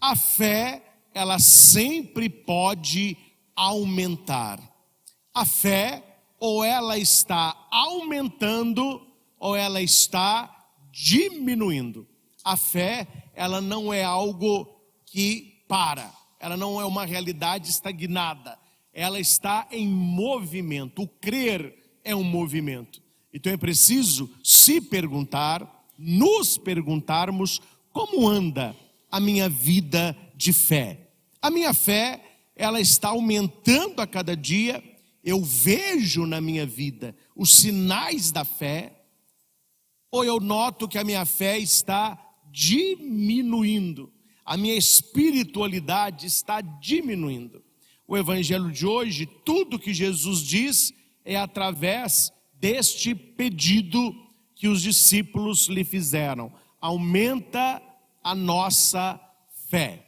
a fé, ela sempre pode aumentar. A fé, ou ela está aumentando, ou ela está diminuindo. A fé, ela não é algo que para, ela não é uma realidade estagnada, ela está em movimento. O crer é um movimento. Então é preciso se perguntar, nos perguntarmos, como anda a minha vida de fé? A minha fé, ela está aumentando a cada dia. Eu vejo na minha vida os sinais da fé, ou eu noto que a minha fé está diminuindo, a minha espiritualidade está diminuindo. O evangelho de hoje, tudo que Jesus diz é através deste pedido que os discípulos lhe fizeram: aumenta a nossa fé.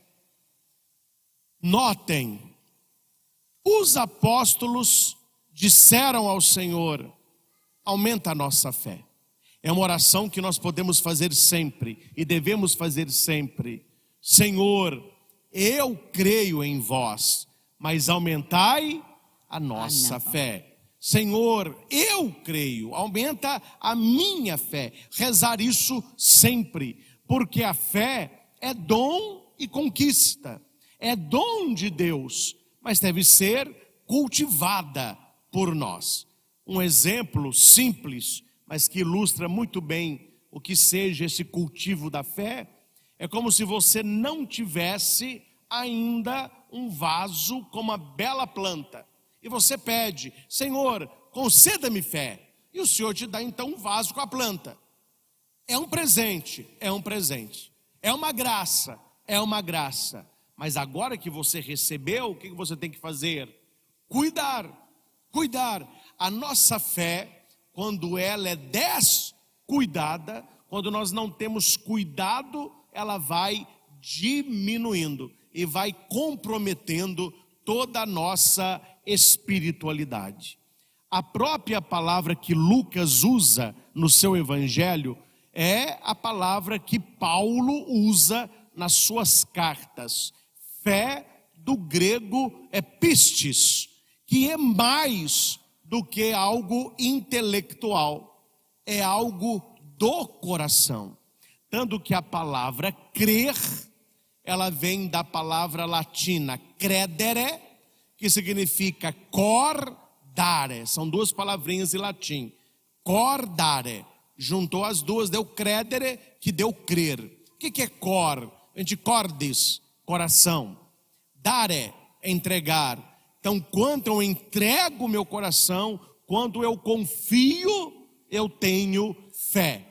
Notem, os apóstolos disseram ao Senhor: aumenta a nossa fé. É uma oração que nós podemos fazer sempre e devemos fazer sempre. Senhor, eu creio em vós, mas aumentai a nossa fé. Senhor, eu creio, aumenta a minha fé. Rezar isso sempre, porque a fé é dom e conquista, é dom de Deus, mas deve ser cultivada por nós. Um exemplo simples, mas que ilustra muito bem o que seja esse cultivo da fé, é como se você não tivesse ainda um vaso com uma bela planta, e você pede: Senhor, conceda-me fé, e o Senhor te dá então um vaso com a planta. É um presente, é um presente, é uma graça, mas agora que você recebeu, o que você tem que fazer? Cuidar. A nossa fé, quando ela é descuidada, quando nós não temos cuidado, ela vai diminuindo e vai comprometendo toda a nossa espiritualidade. A própria palavra que Lucas usa no seu evangelho é a palavra que Paulo usa nas suas cartas. Fé, do grego, é pistis, que é mais do que algo intelectual, é algo do coração. Tanto que a palavra crer, ela vem da palavra latina credere, que significa cor dare. São duas palavrinhas em latim. Cor dare. Juntou as duas, deu credere, que deu crer. O que é cor? A gente cordis, coração. Dare, entregar. Então, quando eu entrego o meu coração, quando eu confio, eu tenho fé.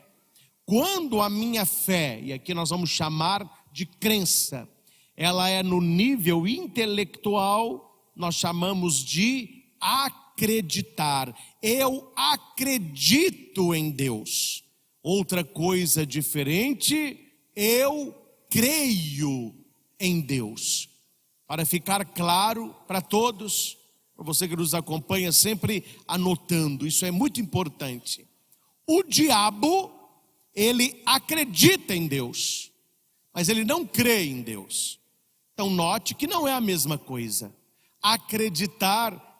Quando a minha fé, e aqui nós vamos chamar de crença, ela é no nível intelectual, nós chamamos de acreditar. Eu acredito em Deus. Outra coisa diferente, eu creio em Deus. Para ficar claro para todos, para você que nos acompanha sempre anotando, isso é muito importante. O diabo, ele acredita em Deus, mas ele não crê em Deus. Então note que não é a mesma coisa. Acreditar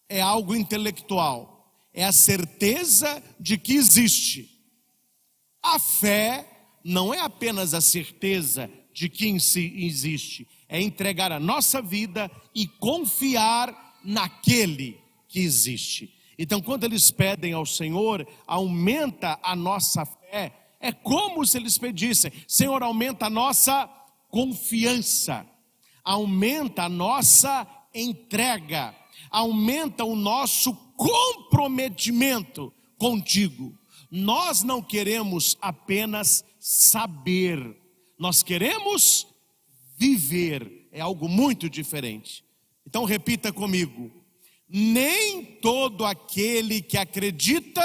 é algo intelectual, é a certeza de que existe. A fé não é apenas a certeza de que em si existe, é entregar a nossa vida e confiar naquele que existe. Então, quando eles pedem ao Senhor, aumenta a nossa fé, é como se eles pedissem: Senhor, aumenta a nossa confiança, aumenta a nossa entrega, aumenta o nosso comprometimento contigo. Nós não queremos apenas saber, nós queremos viver, é algo muito diferente. Então repita comigo: nem todo aquele que acredita,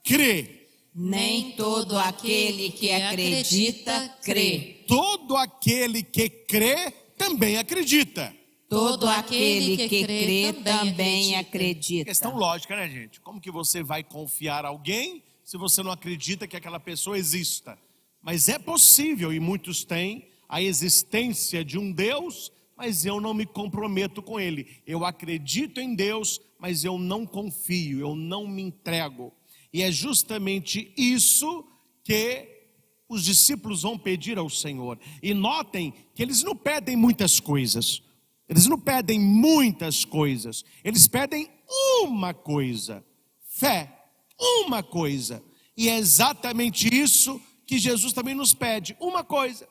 crê. Nem todo aquele que acredita, crê. Todo aquele que crê, também acredita. Todo aquele que crê, também acredita. Questão lógica, né, gente? Como que você vai confiar em alguém se você não acredita que aquela pessoa exista? Mas é possível, e muitos têm, a existência de um Deus, mas eu não me comprometo com Ele. Eu acredito em Deus, mas eu não confio, eu não me entrego. E é justamente isso que os discípulos vão pedir ao Senhor. E notem que eles não pedem muitas coisas. Eles não pedem muitas coisas. Eles pedem uma coisa: fé. Uma coisa. E é exatamente isso que Jesus também nos pede. Uma coisa.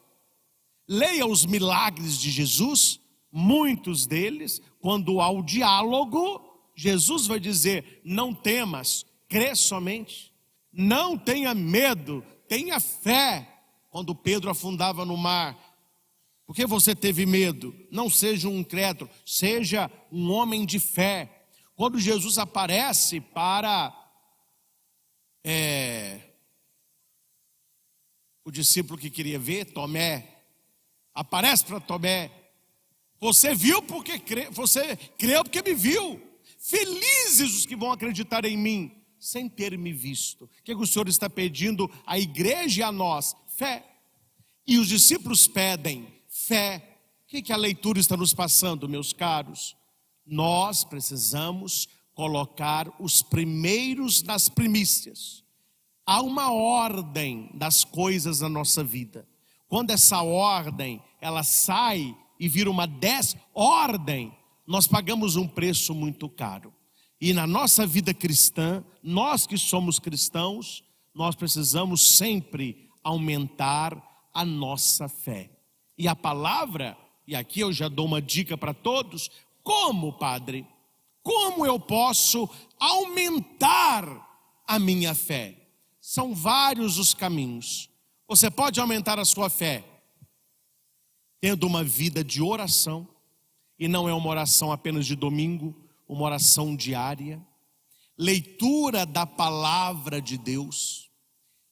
Leia os milagres de Jesus, muitos deles, quando há o diálogo, Jesus vai dizer: não temas, crê somente. Não tenha medo, tenha fé. Quando Pedro afundava no mar, por que você teve medo? Não seja um incrédulo, seja um homem de fé. Quando Jesus aparece para o discípulo que queria ver, Tomé, aparece para Tomé: você viu porque você creu porque me viu. Felizes os que vão acreditar em mim sem ter me visto. O que o Senhor está pedindo à igreja e a nós? Fé. E os discípulos pedem fé. O que a leitura está nos passando, meus caros? Nós precisamos colocar os primeiros nas primícias. Há uma ordem das coisas na nossa vida. Quando essa ordem, ela sai e vira uma desordem, nós pagamos um preço muito caro. E na nossa vida cristã, nós que somos cristãos, nós precisamos sempre aumentar a nossa fé. E a palavra, e aqui eu já dou uma dica para todos: como, padre? Como eu posso aumentar a minha fé? São vários os caminhos. Você pode aumentar a sua fé tendo uma vida de oração, e não é uma oração apenas de domingo, uma oração diária, leitura da palavra de Deus,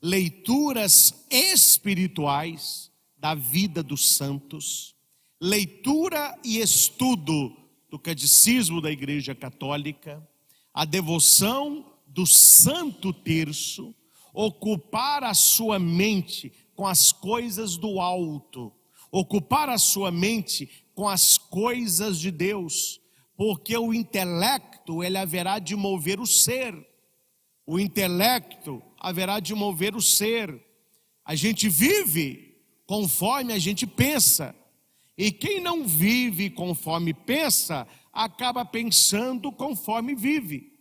leituras espirituais da vida dos santos, leitura e estudo do catecismo da Igreja Católica, a devoção do Santo Terço, ocupar a sua mente com as coisas do alto, ocupar a sua mente com as coisas de Deus, porque o intelecto, ele haverá de mover o ser. O intelecto haverá de mover o ser. A gente vive conforme a gente pensa. E quem não vive conforme pensa, acaba pensando conforme vive.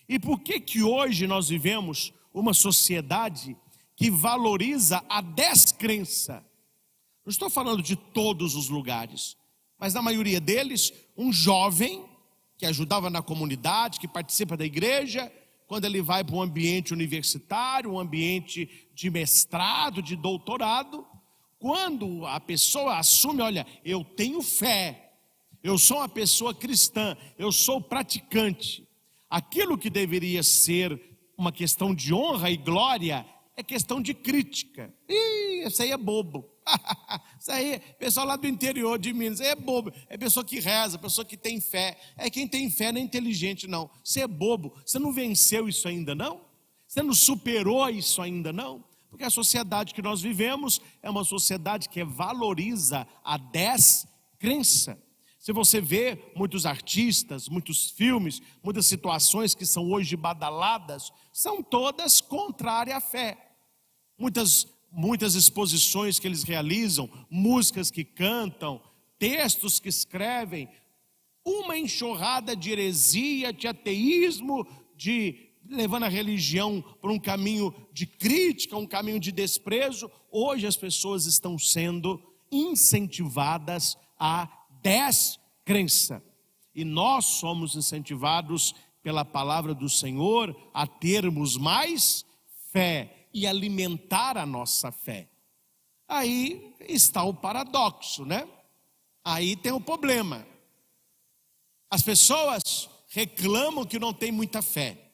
E por que hoje nós vivemos uma sociedade que valoriza a descrença? Não estou falando de todos os lugares, mas na maioria deles, um jovem que ajudava na comunidade, que participa da igreja, quando ele vai para um ambiente universitário, um ambiente de mestrado, de doutorado, quando a pessoa assume: olha, eu tenho fé, eu sou uma pessoa cristã, eu sou praticante, aquilo que deveria ser uma questão de honra e glória é questão de crítica. Isso aí é bobo. Isso aí, pessoal lá do interior de Minas, é bobo. É pessoa que reza, pessoa que tem fé. É quem tem fé não é inteligente, não. Você é bobo. Você não venceu isso ainda, não? Você não superou isso ainda, não? Porque a sociedade que nós vivemos é uma sociedade que valoriza a descrença. Se você vê muitos artistas, muitos filmes, muitas situações que são hoje badaladas, são todas contrárias à fé. Muitas exposições que eles realizam, músicas que cantam, textos que escrevem, uma enxurrada de heresia, de ateísmo, levando a religião para um caminho de crítica, um caminho de desprezo. Hoje as pessoas estão sendo incentivadas a descrença. E nós somos incentivados pela palavra do Senhor a termos mais fé e alimentar a nossa fé. Aí está o paradoxo, né? Aí tem o problema. As pessoas reclamam que não tem muita fé.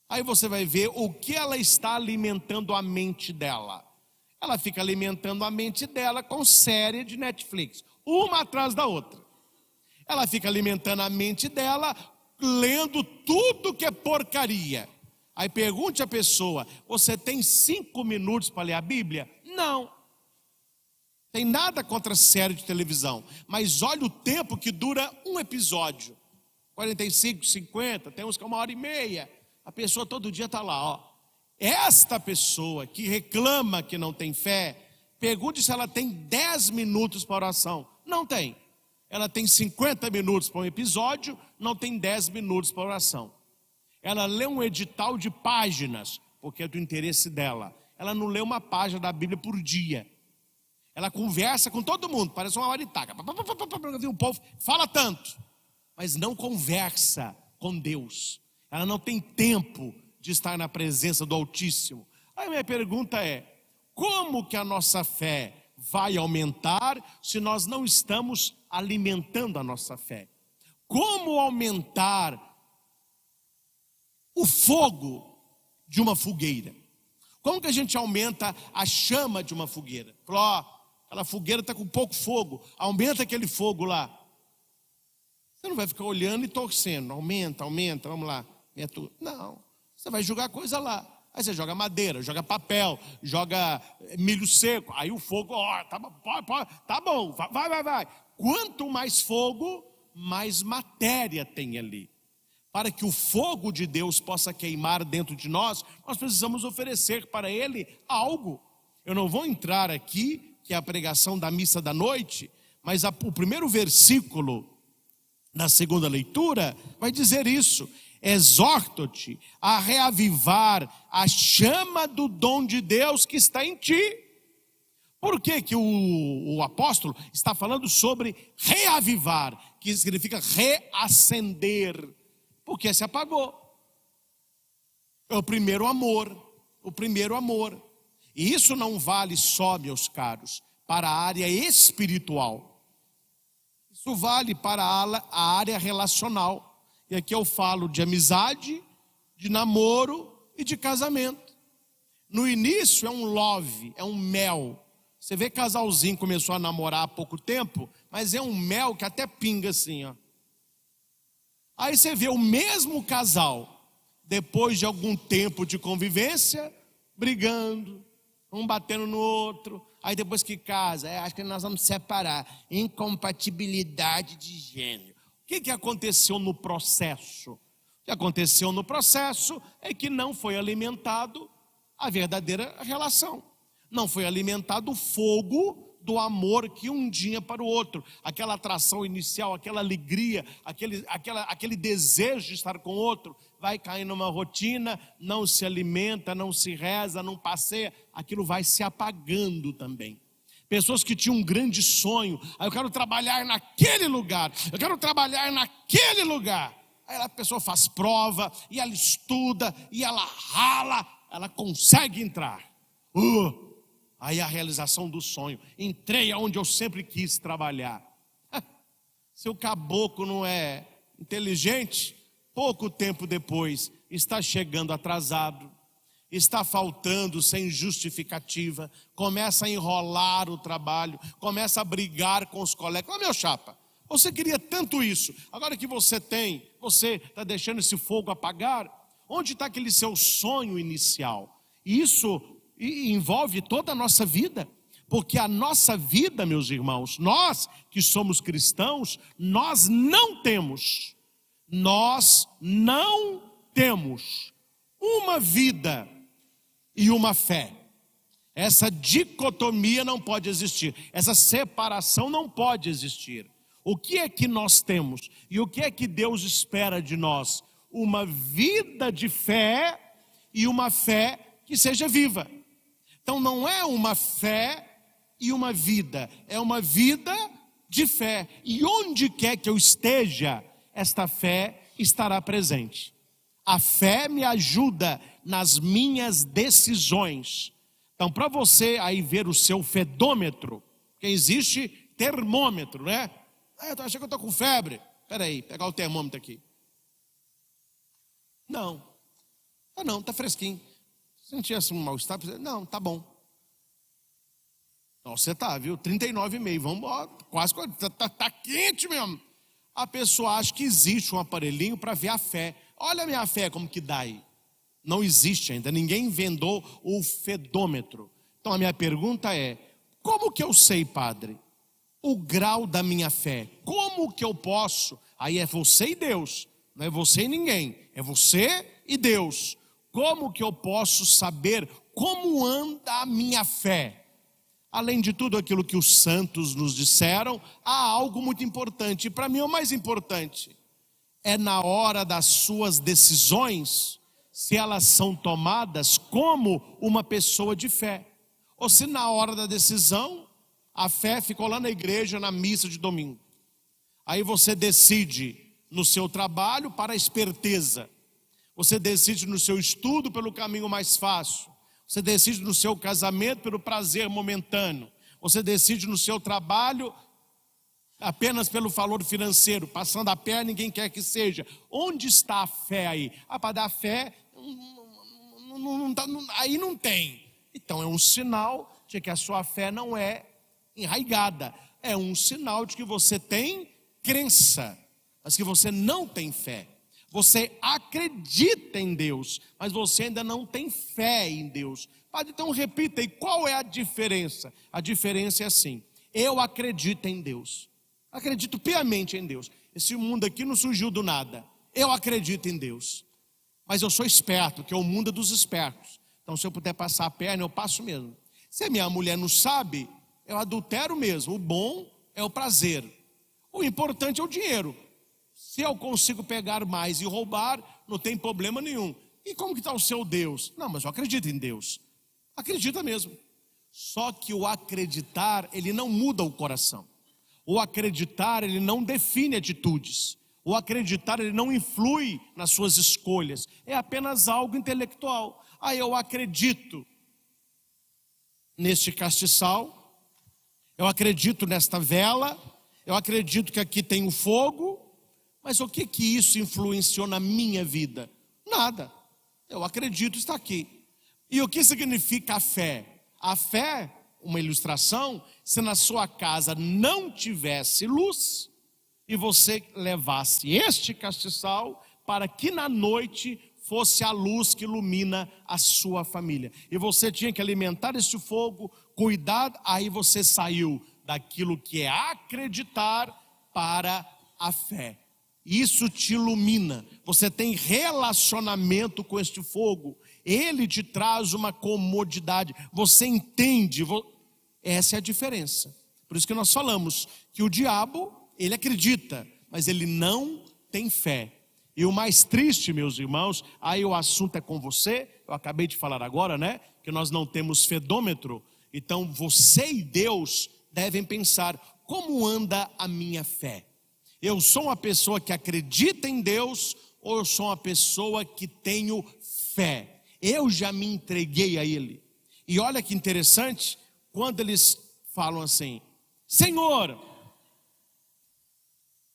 Aí você vai ver o que ela está alimentando a mente dela. Ela fica alimentando a mente dela com série de Netflix, uma atrás da outra. Ela fica alimentando a mente dela lendo tudo que é porcaria. Aí pergunte à pessoa: você tem 5 minutos para ler a Bíblia? Não. Tem nada contra série de televisão, mas olha o tempo que dura um episódio. 45, 50, tem uns que é 1h30. A pessoa todo dia está lá, ó. Esta pessoa que reclama que não tem fé, pergunte se ela tem 10 minutos para oração. Não tem. Ela tem 50 minutos para um episódio, não tem 10 minutos para oração. Ela lê um edital de páginas, porque é do interesse dela. Ela não lê uma página da Bíblia por dia. Ela conversa com todo mundo, parece uma maritaca. O povo fala tanto, mas não conversa com Deus. Ela não tem tempo de estar na presença do Altíssimo. Aí minha pergunta é: como que a nossa fé vai aumentar se nós não estamos alimentando a nossa fé? Como aumentar o fogo de uma fogueira? Como que a gente aumenta a chama de uma fogueira? Ó, aquela fogueira está com pouco fogo, aumenta aquele fogo lá. Você não vai ficar olhando e torcendo, aumenta, vamos lá. Não, você vai jogar coisa lá. Aí você joga madeira, joga papel, joga milho seco. Aí o fogo, ó, tá bom, vai. Quanto mais fogo, mais matéria tem ali. Para que o fogo de Deus possa queimar dentro de nós, nós precisamos oferecer para Ele algo. Eu não vou entrar aqui, que é a pregação da missa da noite, mas o primeiro versículo da segunda leitura vai dizer isso: exorto-te a reavivar a chama do dom de Deus que está em ti. Por que o apóstolo está falando sobre reavivar, que significa reacender? Porque se apagou. É o primeiro amor. E isso não vale só, meus caros, para a área espiritual. Isso vale para a área relacional. E aqui eu falo de amizade, de namoro e de casamento. No início é um love, é um mel. Você vê casalzinho começou a namorar há pouco tempo, mas é um mel que até pinga assim, ó. Aí você vê o mesmo casal, depois de algum tempo de convivência, brigando, um batendo no outro. Aí depois que casa, acho que nós vamos separar. Incompatibilidade de gênero. O que aconteceu no processo? O que aconteceu no processo é que não foi alimentado a verdadeira relação. Não foi alimentado o fogo do amor que um dia para o outro. Aquela atração inicial, aquela alegria, aquele desejo de estar com o outro, vai cair numa rotina, não se alimenta, não se reza, não passeia, aquilo vai se apagando também. Pessoas que tinham um grande sonho, eu quero trabalhar naquele lugar, Aí a pessoa faz prova, e ela estuda, e ela rala, ela consegue entrar. Aí a realização do sonho, entrei aonde eu sempre quis trabalhar. Se o caboclo não é inteligente, pouco tempo depois está chegando atrasado, está faltando sem justificativa, começa a enrolar o trabalho, começa a brigar com os colegas. Meu chapa, você queria tanto isso, agora que você está deixando esse fogo apagar. Onde está aquele seu sonho inicial? Isso envolve toda a nossa vida, porque a nossa vida, meus irmãos, nós que somos cristãos, nós não temos uma vida e uma fé. Essa dicotomia não pode existir, essa separação não pode existir. O que é que nós temos e o que é que Deus espera de nós? Uma vida de fé e uma fé que seja viva. Então não é uma fé e uma vida, é uma vida de fé. E onde quer que eu esteja, esta fé estará presente. A fé me ajuda nas minhas decisões. Então, para você aí ver o seu fedômetro, porque existe termômetro, né? Eu achei que eu estou com febre. Espera aí, pegar o termômetro aqui. Não, está fresquinho. Se não tivesse um mal-estar, não, tá bom. Não, você tá, viu? 39,5, vamos embora, quase, tá quente mesmo. A pessoa acha que existe um aparelhinho para ver a fé. Olha a minha fé como que dá aí. Não existe ainda, ninguém inventou o fedômetro. Então a minha pergunta é: como que eu sei, padre, o grau da minha fé? Como que eu posso? Aí é você e Deus, não é você e ninguém, é você e Deus. Como que eu posso saber como anda a minha fé? Além de tudo aquilo que os santos nos disseram, há algo muito importante, e para mim é o mais importante. É na hora das suas decisões, se elas são tomadas como uma pessoa de fé, ou se na hora da decisão, a fé ficou lá na igreja, na missa de domingo. Aí você decide no seu trabalho para a esperteza, você decide no seu estudo pelo caminho mais fácil, você decide no seu casamento pelo prazer momentâneo, você decide no seu trabalho apenas pelo valor financeiro, passando a perna, ninguém quer que seja. Onde está a fé aí? Para dar fé, aí não tem. Então é um sinal de que a sua fé não é enraigada. É um sinal de que você tem crença, mas que você não tem fé. Você acredita em Deus, mas você ainda não tem fé em Deus. Padre, então repita aí, qual é a diferença? A diferença é assim: eu acredito em Deus, acredito piamente em Deus. Esse mundo aqui não surgiu do nada. Eu acredito em Deus, mas eu sou esperto, que é o mundo dos espertos. Então se eu puder passar a perna, eu passo mesmo. Se a minha mulher não sabe, eu adultero mesmo. O bom é o prazer, o importante é o dinheiro. Se eu consigo pegar mais e roubar, não tem problema nenhum. E como que está o seu Deus? Não, mas eu acredito em Deus. Acredita mesmo. Só que o acreditar, ele não muda o coração. O acreditar, ele não define atitudes. O acreditar, ele não influi nas suas escolhas. É apenas algo intelectual. Eu acredito neste castiçal, eu acredito nesta vela, eu acredito que aqui tem o fogo, mas o que isso influenciou na minha vida? Nada. Eu acredito, está aqui. E o que significa a fé? A fé, uma ilustração, se na sua casa não tivesse luz e você levasse este castiçal para que na noite fosse a luz que ilumina a sua família. E você tinha que alimentar este fogo, cuidar, aí você saiu daquilo que é acreditar para a fé. Isso te ilumina, você tem relacionamento com este fogo, ele te traz uma comodidade, você entende, essa é a diferença. Por isso que nós falamos que o diabo, ele acredita, mas ele não tem fé. E o mais triste, meus irmãos, aí o assunto é com você, eu acabei de falar agora, né, que nós não temos fedômetro, então você e Deus devem pensar, como anda a minha fé? Eu sou uma pessoa que acredita em Deus ou eu sou uma pessoa que tenho fé? Eu já me entreguei a Ele. E olha que interessante, quando eles falam assim: Senhor,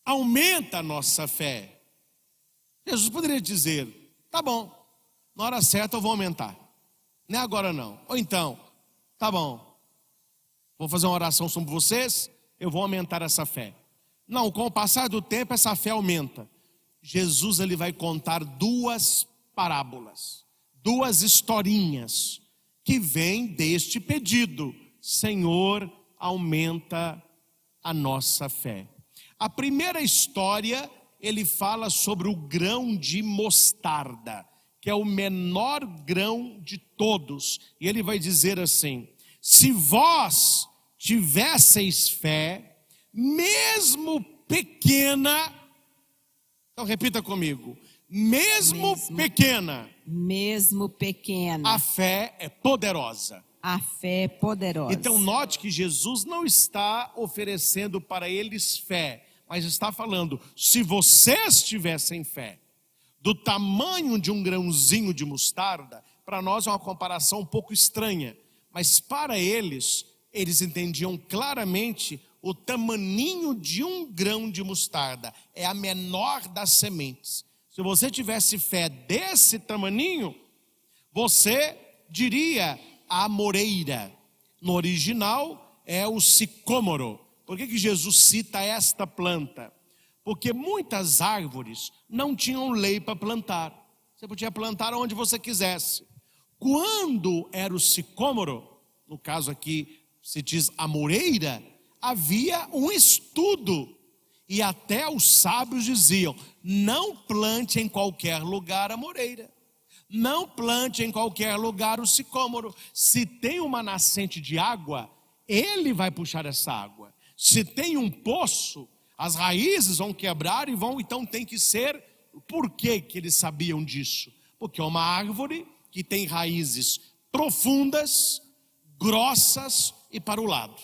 aumenta a nossa fé. Jesus poderia dizer: tá bom, na hora certa eu vou aumentar, não é agora não. Ou então, tá bom, vou fazer uma oração sobre vocês, eu vou aumentar essa fé. Não, com o passar do tempo essa fé aumenta. Jesus, ele vai contar duas parábolas, duas historinhas que vêm deste pedido: Senhor, aumenta a nossa fé. A primeira história, ele fala sobre o grão de mostarda, que é o menor grão de todos. E ele vai dizer assim: se vós tivesseis fé, mesmo pequena, então repita comigo, mesmo pequena, a fé é poderosa. A fé é poderosa. Então note que Jesus não está oferecendo para eles fé, mas está falando: se vocês tivessem fé, do tamanho de um grãozinho de mostarda. Para nós é uma comparação um pouco estranha, mas para eles entendiam claramente o tamaninho de um grão de mostarda, é a menor das sementes. Se você tivesse fé desse tamaninho, você diria a amoreira. No original é o sicômoro. Por que Jesus cita esta planta? Porque muitas árvores não tinham lei para plantar. Você podia plantar onde você quisesse. Quando era o sicômoro, no caso aqui se diz amoreira, havia um estudo. E até os sábios diziam: não plante em qualquer lugar a amoreira. Não plante em qualquer lugar o sicômoro. Se tem uma nascente de água, ele vai puxar essa água. Se tem um poço, as raízes vão quebrar e vão, então tem que ser. Por que eles sabiam disso? Porque é uma árvore que tem raízes profundas, grossas e para o lado.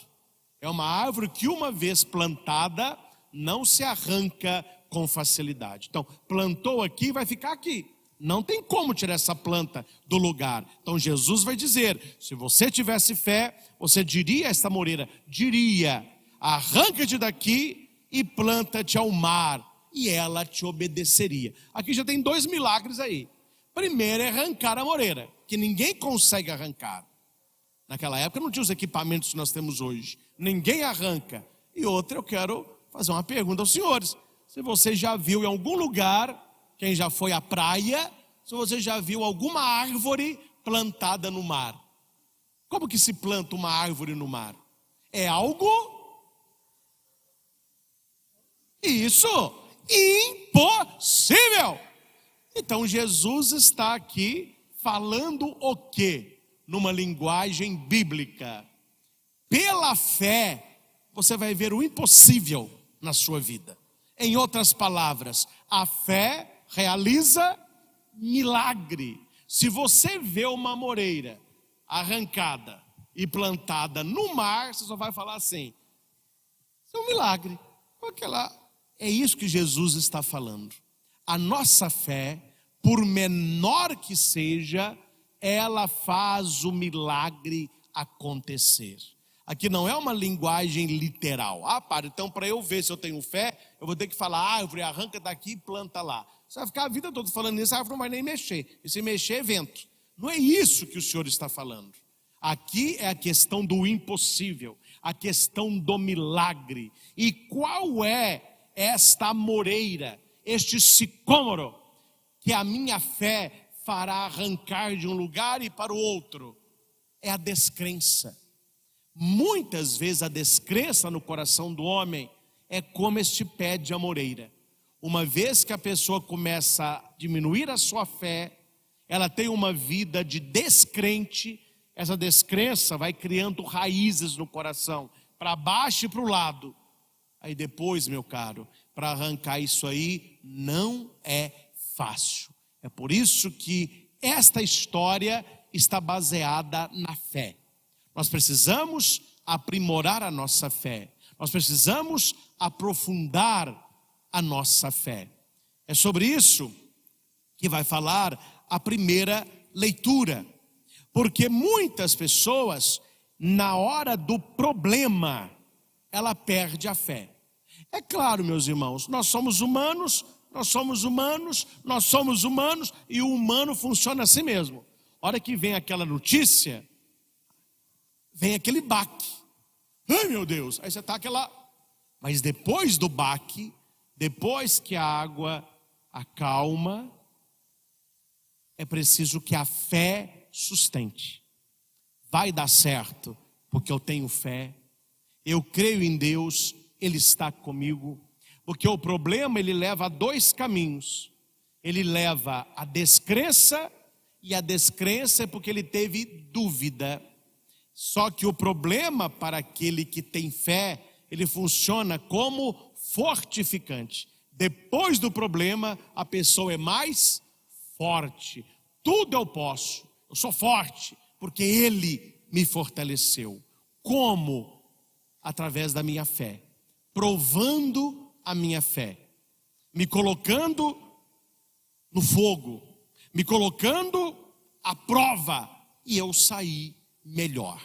É uma árvore que, uma vez plantada, não se arranca com facilidade. Então, plantou aqui, vai ficar aqui. Não tem como tirar essa planta do lugar. Então Jesus vai dizer: se você tivesse fé, você diria a esta amoreira, diria: arranca-te daqui e planta-te ao mar, e ela te obedeceria. Aqui já tem 2 milagres aí. Primeiro é arrancar a amoreira, que ninguém consegue arrancar. Naquela época não tinha os equipamentos que nós temos hoje. Ninguém arranca. E outra, eu quero fazer uma pergunta aos senhores: se você já viu em algum lugar, quem já foi à praia, se você já viu alguma árvore plantada no mar. Como que se planta uma árvore no mar? É algo impossível. Então Jesus está aqui falando o quê? Numa linguagem bíblica. Pela fé, você vai ver o impossível na sua vida. Em outras palavras, a fé realiza milagre. Se você vê uma amoreira arrancada e plantada no mar, você só vai falar assim: isso é um milagre. É isso que Jesus está falando. A nossa fé, por menor que seja, ela faz o milagre acontecer. Aqui não é uma linguagem literal. Então para eu ver se eu tenho fé, eu vou ter que falar: árvore, arranca daqui e planta lá. Você vai ficar a vida toda falando nisso, a árvore não vai nem mexer. E se mexer é vento. Não é isso que o Senhor está falando. Aqui é a questão do impossível, a questão do milagre. E qual é esta amoreira, este sicômoro, que a minha fé fará arrancar de um lugar e para o outro? É a descrença. Muitas vezes a descrença no coração do homem é como este pé de amoreira. Uma vez que a pessoa começa a diminuir a sua fé, ela tem uma vida de descrente. Essa descrença vai criando raízes no coração, para baixo e para o lado. Aí depois, meu caro, para arrancar isso aí não é fácil. É por isso que esta história está baseada na fé. Nós precisamos aprimorar a nossa fé. Nós precisamos aprofundar a nossa fé. É sobre isso que vai falar a primeira leitura. Porque muitas pessoas, na hora do problema, ela perde a fé. É claro, meus irmãos, nós somos humanos, e o humano funciona assim mesmo. A hora que vem aquela notícia, vem aquele baque. Ai, meu Deus, aí você está aquela... Mas depois do baque, depois que a água acalma, é preciso que a fé sustente. Vai dar certo, porque eu tenho fé, eu creio em Deus, Ele está comigo. Porque o problema, ele leva a 2 caminhos. Ele leva a descrença, e a descrença é porque ele teve dúvida. Só que o problema para aquele que tem fé, ele funciona como fortificante. Depois do problema, a pessoa é mais forte. Tudo eu posso, eu sou forte, porque Ele me fortaleceu. Como? Através da minha fé, provando a minha fé, me colocando no fogo, me colocando à prova, e eu saí melhor.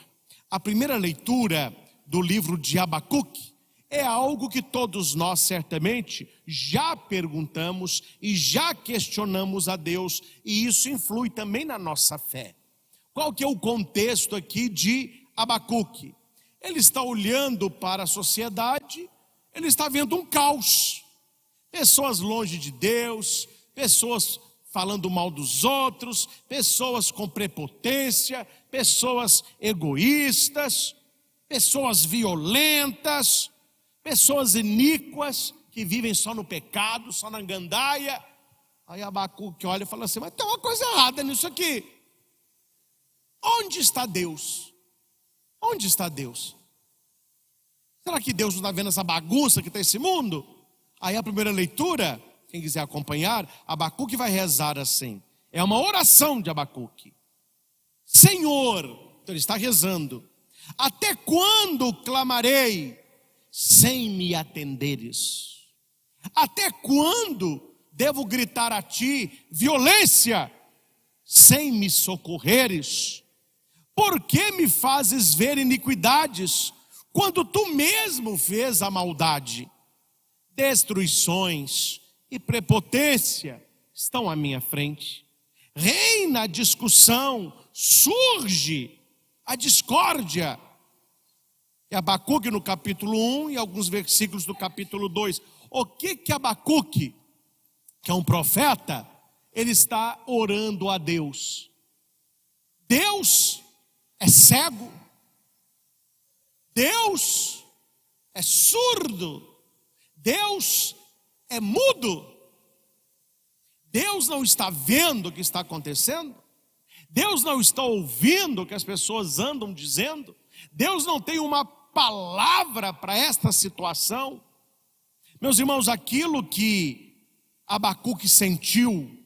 A primeira leitura do livro de Abacuque é algo que todos nós certamente já perguntamos e já questionamos a Deus, e isso influi também na nossa fé. Qual que é o contexto aqui de Abacuque? Ele está olhando para a sociedade, ele está vendo um caos, pessoas longe de Deus, pessoas falando mal dos outros, pessoas com prepotência, pessoas egoístas. pessoas violentas, pessoas iníquas, que vivem só no pecado, só na gandaia. Aí Abacuque olha e fala assim: mas tem uma coisa errada nisso aqui. Onde está Deus? Onde está Deus? Será que Deus não está vendo essa bagunça que está esse mundo? Aí a primeira leitura, quem quiser acompanhar, Abacuque vai rezar assim. É uma oração de Abacuque. Senhor, então ele está rezando: até quando clamarei sem me atenderes? Até quando devo gritar a ti violência sem me socorreres? Por que me fazes ver iniquidades quando tu mesmo fez a maldade? Destruições e prepotência estão à minha frente. Reina a discussão, surge a discórdia. E Abacuque no capítulo 1 e alguns versículos do capítulo 2. O que Abacuque, que é um profeta, ele está orando a Deus? Deus é cego? Deus é surdo? Deus é mudo? Deus não está vendo o que está acontecendo? Deus não está ouvindo o que as pessoas andam dizendo? Deus não tem uma palavra para esta situação? Meus irmãos, aquilo que Abacuque sentiu,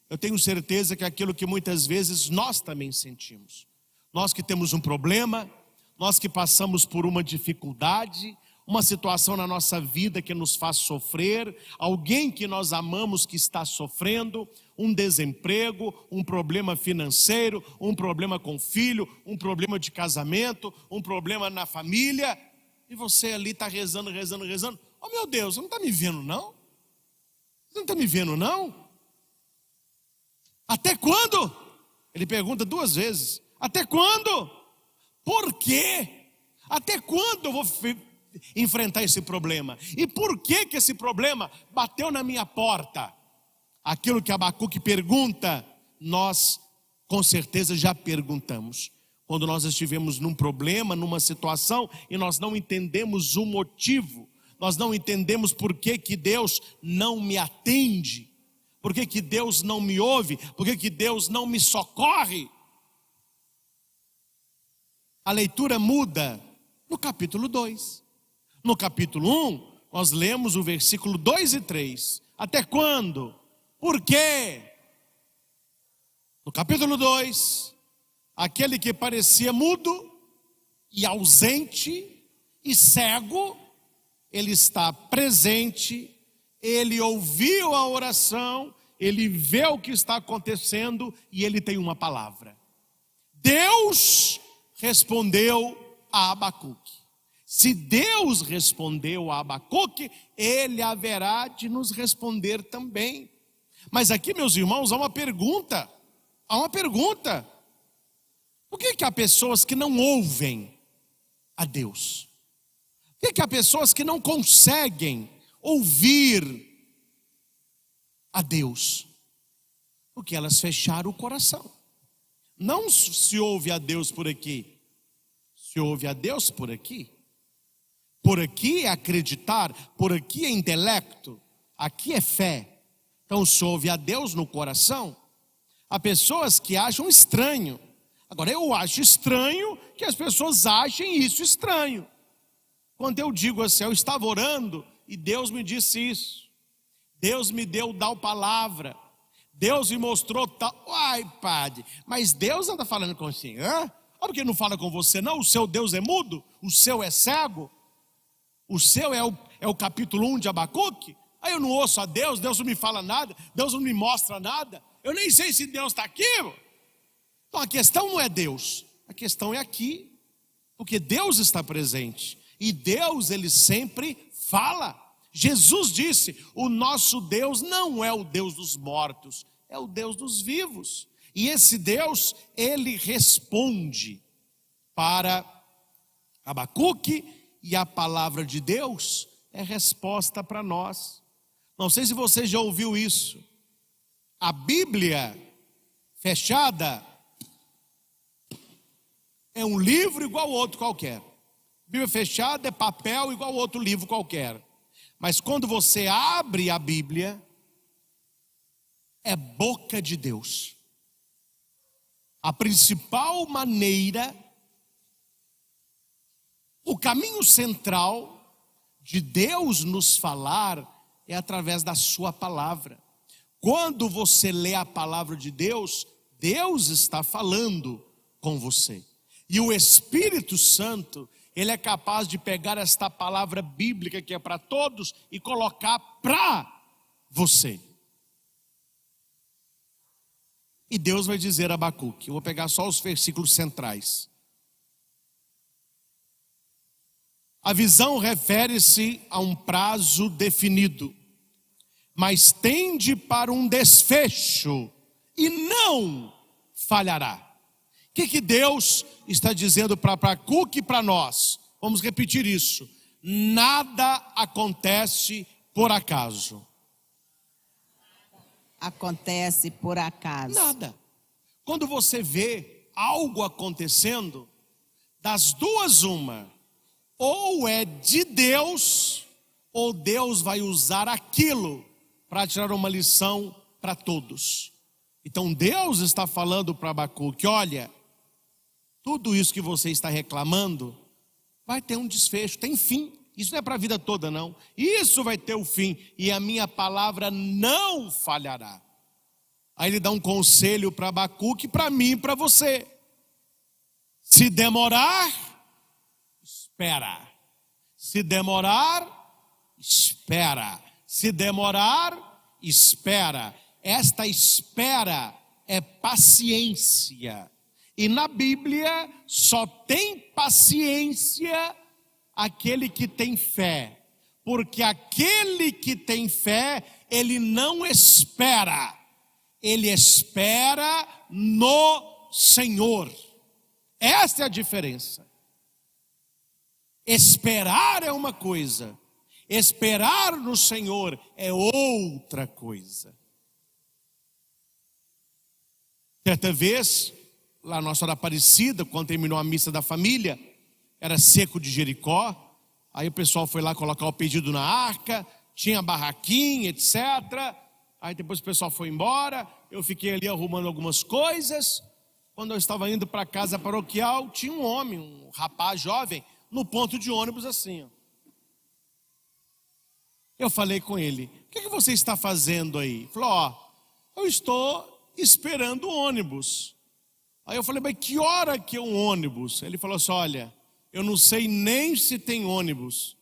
eu tenho certeza que é aquilo que muitas vezes nós também sentimos. Nós que temos um problema, nós que passamos por uma dificuldade, uma situação na nossa vida que nos faz sofrer, alguém que nós amamos que está sofrendo, um desemprego, um problema financeiro, um problema com o filho, um problema de casamento, um problema na família, e você ali está rezando. Oh meu Deus, você não está me vendo não? Você não está me vendo não? Até quando? Ele pergunta 2 vezes. Até quando? Por quê? Até quando eu vou enfrentar esse problema? E por que esse problema bateu na minha porta? Aquilo que Abacuque pergunta, nós com certeza já perguntamos. Quando nós estivemos num problema, numa situação, e nós não entendemos o motivo, nós não entendemos por que Deus não me atende, por que Deus não me ouve, por que Deus não me socorre. A leitura muda no capítulo 2. No capítulo 1, nós lemos o versículo 2 e 3. Até quando? Por quê? No capítulo 2, aquele que parecia mudo e ausente e cego, ele está presente, ele ouviu a oração, ele vê o que está acontecendo e ele tem uma palavra. Deus respondeu a Abacuque. Se Deus respondeu a Abacuque, ele haverá de nos responder também. Mas aqui, meus irmãos, há uma pergunta. Por que há pessoas que não ouvem a Deus? Por que há pessoas que não conseguem ouvir a Deus? Porque elas fecharam o coração. Não se ouve a Deus por aqui, se ouve a Deus por aqui. Por aqui é acreditar, por aqui é intelecto, aqui é fé. Então se ouve a Deus no coração. Há pessoas que acham estranho. Agora eu acho estranho que as pessoas achem isso estranho. Quando eu digo assim, eu estava orando e Deus me disse isso. Deus me deu tal palavra. Deus me mostrou tal. Ai, padre, mas Deus anda falando com o senhor? Olha porque não fala com você não, o seu Deus é mudo, o seu é cego. O seu é o capítulo 1 de Abacuque. Aí eu não ouço a Deus, Deus não me fala nada, Deus não me mostra nada. Eu nem sei se Deus está aqui. Então a questão não é Deus, a questão é aqui. Porque Deus está presente. E Deus, ele sempre fala. Jesus disse, o nosso Deus não é o Deus dos mortos, é o Deus dos vivos. E esse Deus, ele responde para Abacuque. E a palavra de Deus é resposta para nós. Não sei se você já ouviu isso. A Bíblia fechada é um livro igual outro qualquer. Bíblia fechada é papel igual outro livro qualquer. Mas quando você abre a Bíblia, é boca de Deus. A principal maneira, o caminho central de Deus nos falar é através da sua palavra. Quando você lê a palavra de Deus, Deus está falando com você. E o Espírito Santo, ele é capaz de pegar esta palavra bíblica que é para todos e colocar para você. E Deus vai dizer a Abacuque, eu vou pegar só os versículos centrais. A visão refere-se a um prazo definido, mas tende para um desfecho e não falhará. O que Deus está dizendo para Abacuque e para nós? Vamos repetir isso. Nada acontece por acaso. Acontece por acaso. Nada. Quando você vê algo acontecendo, das duas uma, ou é de Deus, ou Deus vai usar aquilo para tirar uma lição para todos. Então Deus está falando para Abacuque, olha, tudo isso que você está reclamando, vai ter um desfecho, tem fim. Isso não é para a vida toda não, isso vai ter o fim, e a minha palavra não falhará. Aí ele dá um conselho para Abacuque, para mim e para você. Se demorar, espera. Se demorar, espera. Se demorar, espera. Esta espera é paciência. E na Bíblia só tem paciência aquele que tem fé, porque aquele que tem fé, ele não espera, ele espera no Senhor. Essa é a diferença. Esperar é uma coisa, esperar no Senhor é outra coisa. Certa vez, lá na Nossa Aparecida, quando terminou a missa da família, era seco de Jericó, aí o pessoal foi lá colocar o pedido na arca, tinha barraquinha, etc. Aí depois o pessoal foi embora, eu fiquei ali arrumando algumas coisas. Quando eu estava indo para a casa paroquial, tinha um homem, um rapaz jovem, no ponto de ônibus assim, ó. Eu falei com ele, o que você está fazendo aí? Ele falou, eu estou esperando o ônibus. Aí eu falei, mas que hora que é um ônibus? Ele falou assim, olha, eu não sei nem se tem ônibus.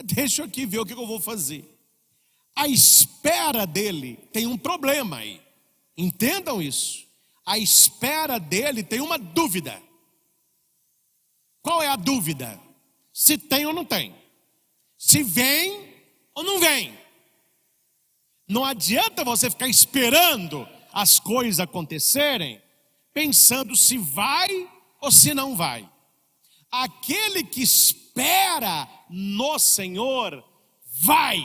Deixa eu aqui ver o que eu vou fazer. A espera dele tem um problema aí. Entendam isso. A espera dele tem uma dúvida. Qual é a dúvida? Se tem ou não tem. Se vem ou não vem. Não adianta você ficar esperando as coisas acontecerem, pensando se vai ou se não vai. Aquele que espera no Senhor, vai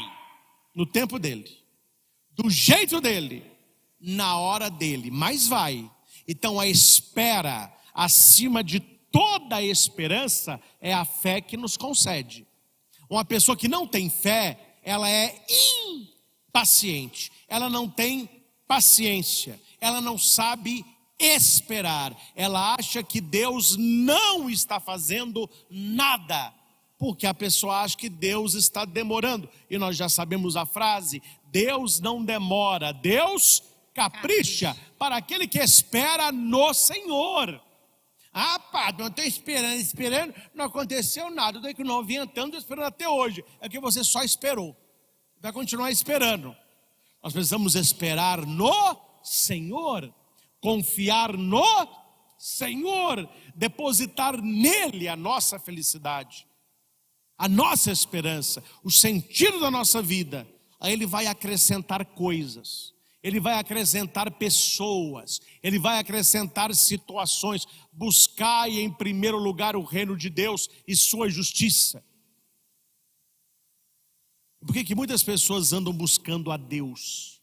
no tempo dele, do jeito dele, na hora dele, mas vai. Então a espera, acima de toda a esperança, é a fé que nos concede. Uma pessoa que não tem fé, ela é impaciente, ela não tem paciência, ela não sabe esperar, ela acha que Deus não está fazendo nada, porque a pessoa acha que Deus está demorando, e nós já sabemos a frase, Deus não demora, Deus capricha para aquele que espera no Senhor. Padre, eu estou esperando, não aconteceu nada, daí que não vinha tanto, estou esperando até hoje, é que você só esperou, vai continuar esperando. Nós precisamos esperar no Senhor, confiar no Senhor, depositar nele a nossa felicidade, a nossa esperança, o sentido da nossa vida. Aí ele vai acrescentar coisas, ele vai acrescentar pessoas, ele vai acrescentar situações. Buscai em primeiro lugar o reino de Deus e sua justiça. Por que muitas pessoas andam buscando a Deus?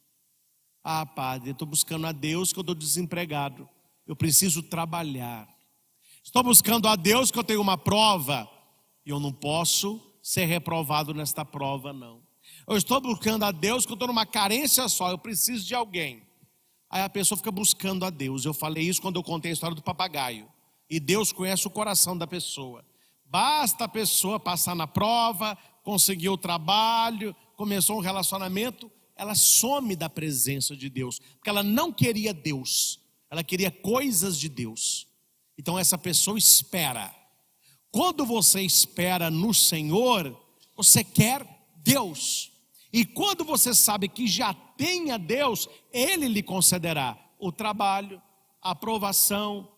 Padre, eu estou buscando a Deus que eu estou desempregado, eu preciso trabalhar. Estou buscando a Deus que eu tenho uma prova, E eu não posso ser reprovado nesta prova, não. Eu estou buscando a Deus, que eu estou numa carência só, eu preciso de alguém. Aí a pessoa fica buscando a Deus. Eu falei isso quando eu contei a história do papagaio. E Deus conhece o coração da pessoa. Basta a pessoa passar na prova, conseguir o trabalho, começou um relacionamento, ela some da presença de Deus. Porque ela não queria Deus, ela queria coisas de Deus. Então essa pessoa espera. Quando você espera no Senhor, você quer Deus. E quando você sabe que já tem a Deus, Ele lhe concederá o trabalho, a aprovação,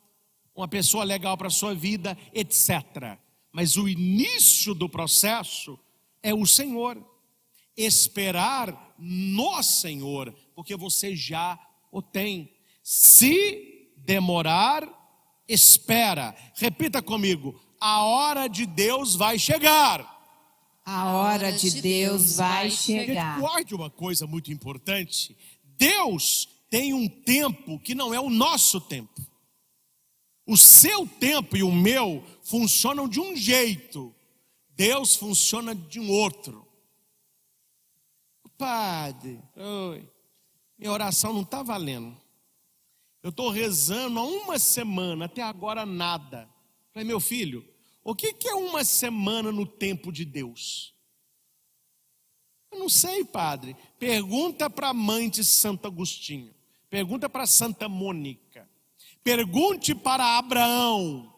uma pessoa legal para a sua vida, etc. Mas o início do processo é o Senhor. Esperar no Senhor, porque você já o tem. Se demorar, espera. Repita comigo: a hora de Deus vai chegar. A hora de Deus vai chegar. Guarde uma coisa muito importante: Deus tem um tempo que não é o nosso tempo. O seu tempo e o meu funcionam de um jeito, Deus funciona de um outro. Padre, minha oração não está valendo. Eu estou rezando há uma semana, até agora nada. Falei, meu filho, o que é uma semana no tempo de Deus? Eu não sei, padre. Pergunta para a mãe de Santo Agostinho. Pergunta para Santa Mônica. Pergunte para Abraão.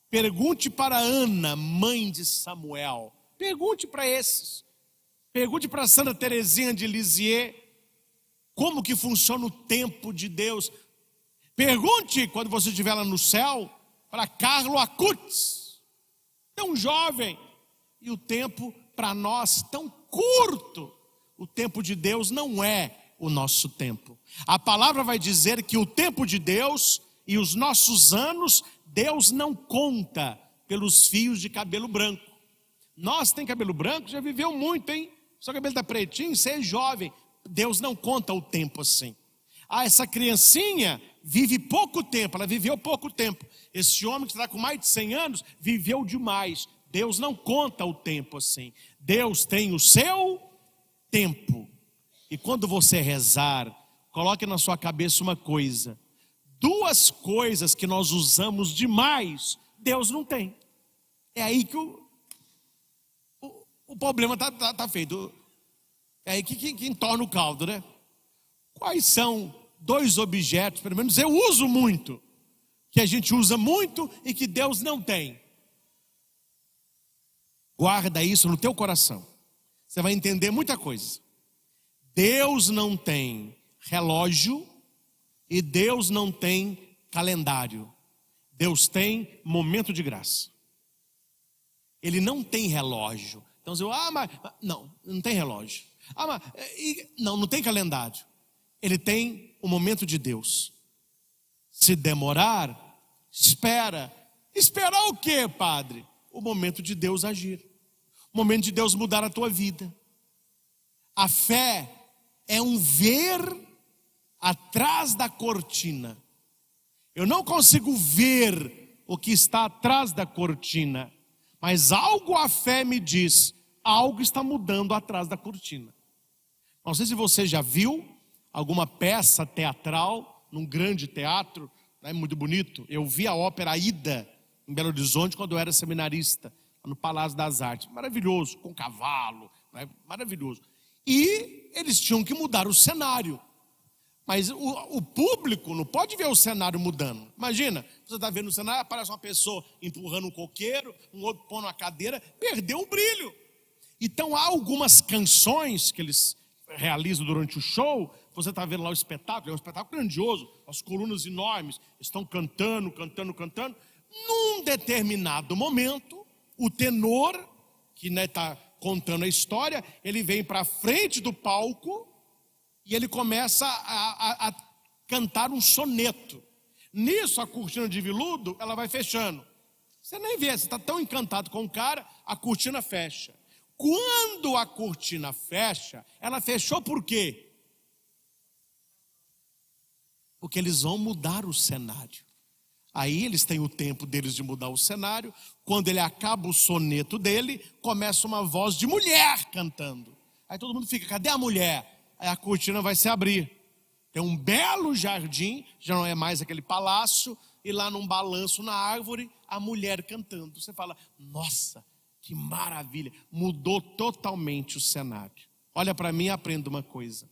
Pergunte para Ana, mãe de Samuel. Pergunte para esses. Pergunte para Santa Teresinha de Lisieux como que funciona o tempo de Deus. Pergunte, quando você estiver lá no céu, para Carlo Acutis, tão jovem, e o tempo para nós tão curto. O tempo de Deus não é o nosso tempo. A palavra vai dizer que o tempo de Deus e os nossos anos, Deus não conta pelos fios de cabelo branco. Nós tem cabelo branco, já viveu muito, hein? Seu cabelo está pretinho, você é jovem. Deus não conta o tempo assim. Essa criancinha vive pouco tempo, ela viveu pouco tempo. Esse homem que está com mais de 100 anos, viveu demais. Deus não conta o tempo assim. Deus tem o seu tempo. E quando você rezar, coloque na sua cabeça uma coisa: duas coisas que nós usamos demais, Deus não tem. É aí que o problema está feito. É aí que entorna o caldo, né? Quais são dois objetos, pelo menos eu uso muito, que a gente usa muito e que Deus não tem? Guarda isso no teu coração. Você vai entender muita coisa. Deus não tem relógio e Deus não tem calendário. Deus tem momento de graça. Ele não tem relógio. Então você mas não tem relógio. Não tem calendário. Ele tem o momento de Deus. Se demorar, espera. Esperar o quê, padre? O momento de Deus agir. O momento de Deus mudar a tua vida. A fé é um ver atrás da cortina. Eu não consigo ver o que está atrás da cortina, mas algo a fé me diz, algo está mudando atrás da cortina. Não sei se você já viu alguma peça teatral num grande teatro, é muito bonito. Eu vi a ópera Aida em Belo Horizonte quando eu era seminarista, no Palácio das Artes. Maravilhoso, com cavalo, maravilhoso. E eles tinham que mudar o cenário. Mas o público não pode ver o cenário mudando. Imagina, você está vendo o cenário, aparece uma pessoa empurrando um coqueiro, um outro pondo uma cadeira, perdeu o brilho. Então há algumas canções que eles realizam durante o show. Você está vendo lá o espetáculo, é um espetáculo grandioso, as colunas enormes, estão cantando. Num determinado momento, o tenor, que está contando a história, ele vem para frente do palco e ele começa a cantar um soneto. Nisso, a cortina de veludo, ela vai fechando. Você nem vê, você está tão encantado com o cara, a cortina fecha. Quando a cortina fecha, ela fechou por quê? Porque eles vão mudar o cenário. Aí eles têm o tempo deles de mudar o cenário. Quando ele acaba o soneto dele, começa uma voz de mulher cantando. Aí todo mundo fica, cadê a mulher? Aí a cortina vai se abrir. Tem um belo jardim, já não é mais aquele palácio, e lá num balanço na árvore, a mulher cantando. Você fala, nossa, que maravilha. Mudou totalmente o cenário. Olha para mim e aprenda uma coisa.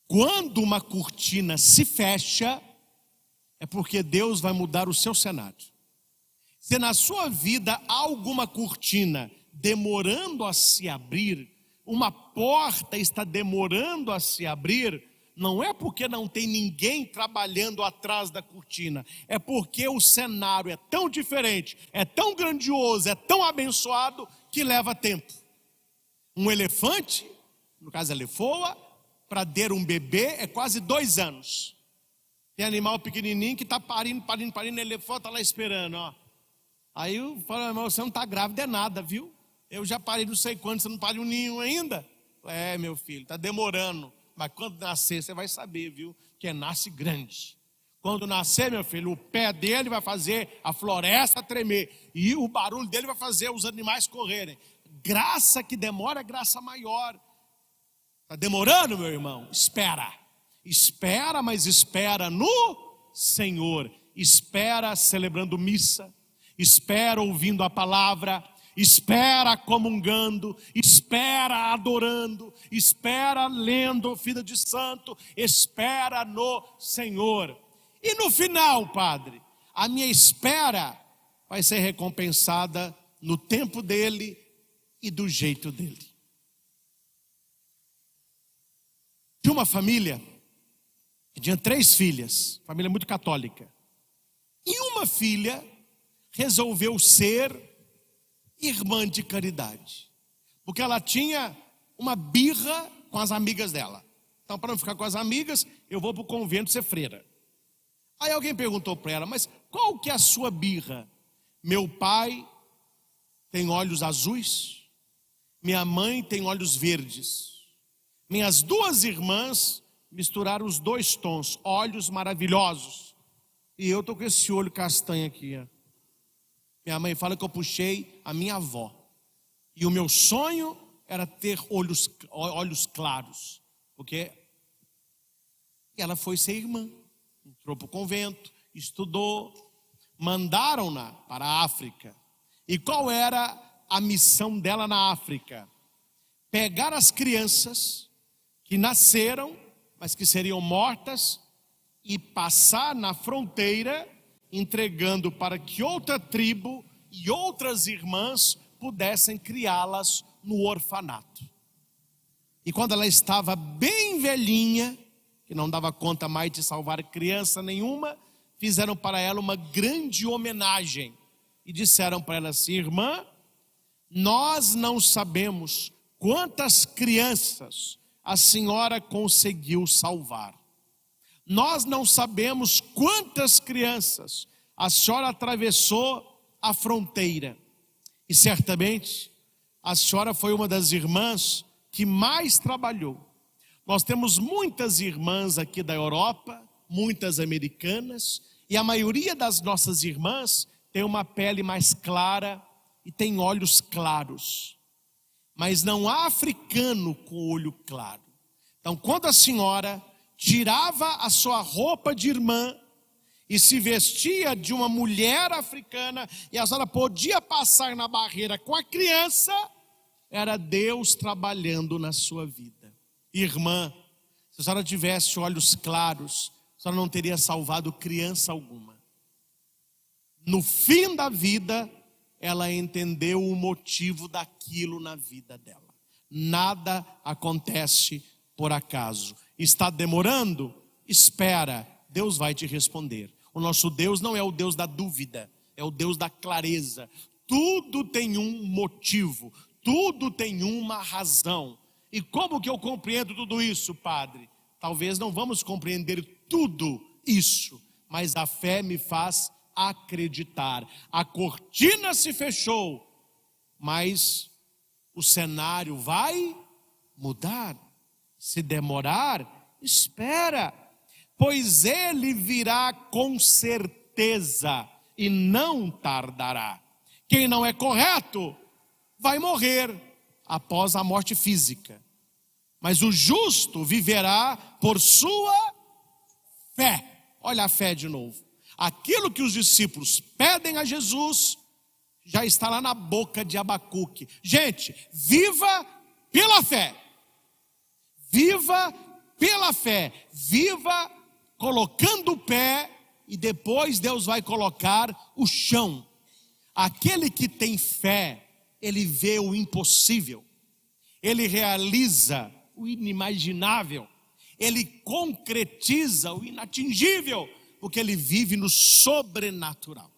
Quando uma cortina se fecha, é porque Deus vai mudar o seu cenário. Se na sua vida há alguma cortina demorando a se abrir, uma porta está demorando a se abrir, não é porque não tem ninguém trabalhando atrás da cortina, é porque o cenário é tão diferente, é tão grandioso, é tão abençoado, que leva tempo. Um elefante, no caso a lefoa, para ter um bebê é quase 2 anos. Tem animal pequenininho que está parindo, a elefante está lá esperando, ó. Aí eu falo, irmão, você não está grávida é nada, viu? Eu já parei não sei quanto, você não pariu nenhum ainda? É, meu filho, está demorando. Mas quando nascer, você vai saber, viu? Que nasce grande. Quando nascer, meu filho, o pé dele vai fazer a floresta tremer. E o barulho dele vai fazer os animais correrem. Graça que demora, graça maior. Está demorando, meu irmão? Espera. Espera, mas espera no Senhor. Espera celebrando missa. Espera ouvindo a palavra. Espera comungando, espera adorando, espera lendo vida de santo, espera no Senhor. E no final, Padre, a minha espera vai ser recompensada no tempo dele e do jeito dele. Tinha uma família que tinha 3 filhas, família muito católica. E uma filha resolveu ser irmã de caridade, porque ela tinha uma birra com as amigas dela. Então, para não ficar com as amigas, eu vou para o convento ser freira. Aí alguém perguntou para ela, mas qual que é a sua birra? Meu pai tem olhos azuis, minha mãe tem olhos verdes. Minhas 2 irmãs misturaram os 2 tons, olhos maravilhosos. E eu estou com esse olho castanho aqui, ó. Minha mãe fala que eu puxei a minha avó. E o meu sonho era ter olhos claros. Porque ela foi ser irmã. Entrou para o convento, estudou. Mandaram-na para a África. E qual era a missão dela na África? Pegar as crianças que nasceram, mas que seriam mortas, e passar na fronteira, entregando para que outra tribo e outras irmãs pudessem criá-las no orfanato. E quando ela estava bem velhinha, que não dava conta mais de salvar criança nenhuma, fizeram para ela uma grande homenagem e disseram para ela assim: irmã, nós não sabemos quantas crianças a senhora conseguiu salvar. Nós não sabemos quantas crianças a senhora atravessou a fronteira. E certamente a senhora foi uma das irmãs que mais trabalhou. Nós temos muitas irmãs aqui da Europa, muitas americanas, e a maioria das nossas irmãs tem uma pele mais clara e tem olhos claros. Mas não há africano com olho claro. Então, quando a senhora tirava a sua roupa de irmã e se vestia de uma mulher africana, e a senhora podia passar na barreira com a criança, era Deus trabalhando na sua vida. Irmã, se a senhora tivesse olhos claros, a senhora não teria salvado criança alguma. No fim da vida, ela entendeu o motivo daquilo na vida dela. Nada acontece por acaso. Está demorando? Espera, Deus vai te responder. O nosso Deus não é o Deus da dúvida, é o Deus da clareza. Tudo tem um motivo, tudo tem uma razão. E como que eu compreendo tudo isso, Padre? Talvez não vamos compreender tudo isso, mas a fé me faz acreditar. A cortina se fechou, mas o cenário vai mudar. Se demorar, espera. pois ele virá com certeza e não tardará. Quem não é correto vai morrer após a morte física, mas o justo viverá por sua fé. Olha a fé de novo. Aquilo que os discípulos pedem a Jesus já está lá na boca de Abacuque. Gente, viva pela fé. Viva pela fé. Viva colocando o pé e depois Deus vai colocar o chão. Aquele que tem fé, ele vê o impossível. Ele realiza o inimaginável. Ele concretiza o inatingível, porque ele vive no sobrenatural.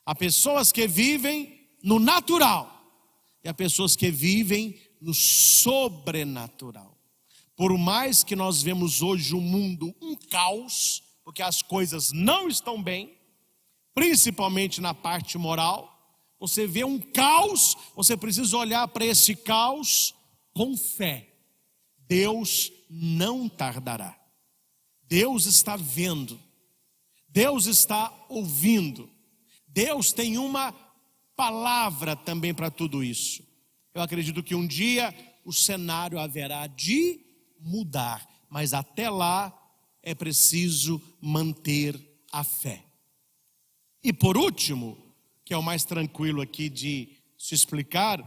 Há pessoas que vivem no natural e há pessoas que vivem no sobrenatural. Por mais que nós vemos hoje o mundo um caos, porque as coisas não estão bem, principalmente na parte moral, você vê um caos, você precisa olhar para esse caos com fé. Deus não tardará. Deus está vendo. Deus está ouvindo. Deus tem uma palavra também para tudo isso. Eu acredito que um dia o cenário haverá de mudar, mas até lá é preciso manter a fé. E por último, que é o mais tranquilo aqui de se explicar,